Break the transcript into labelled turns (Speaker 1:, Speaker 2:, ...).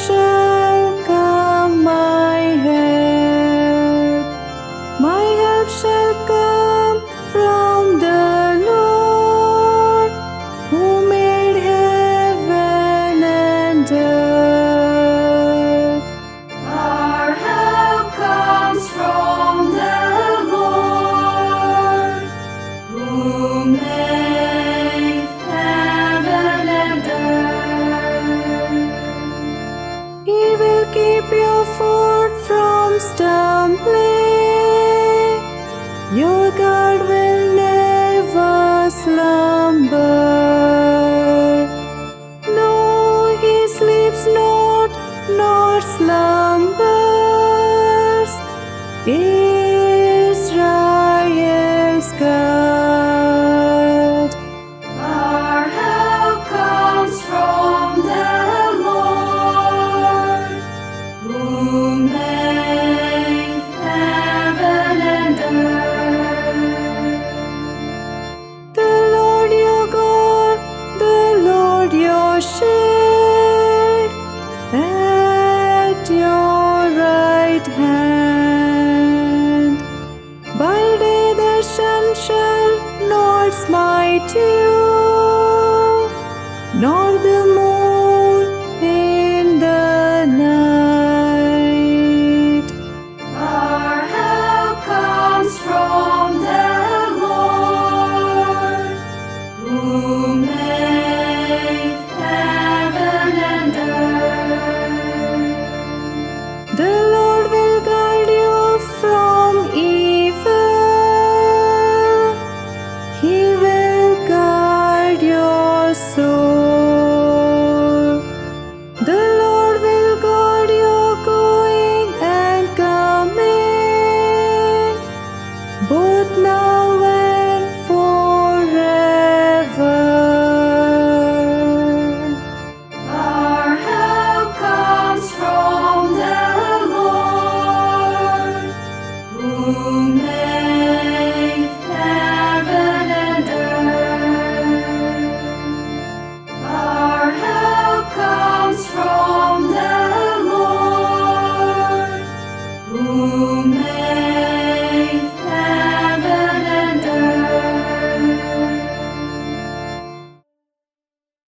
Speaker 1: shall come my help. My help shall come from the Lord, who made heaven and earth.
Speaker 2: Our help comes from the Lord, who made heaven and earth.
Speaker 1: He will keep your foot from stumbling. Your God will never slumber. No, he sleeps not, nor slumbers. Israel's God.
Speaker 2: Our help comes from the Lord, who made heaven and earth.
Speaker 1: The Lord your God, the Lord your shade, at your right hand. By day the sun shall not smite you, nor the moon in the night.
Speaker 2: Our help comes from the Lord, who made heaven and earth.
Speaker 1: The Lord will guide you from evil. He will guard your soul. The Lord will guard your going and coming, both now and forever.
Speaker 2: Our help comes from the Lord, who made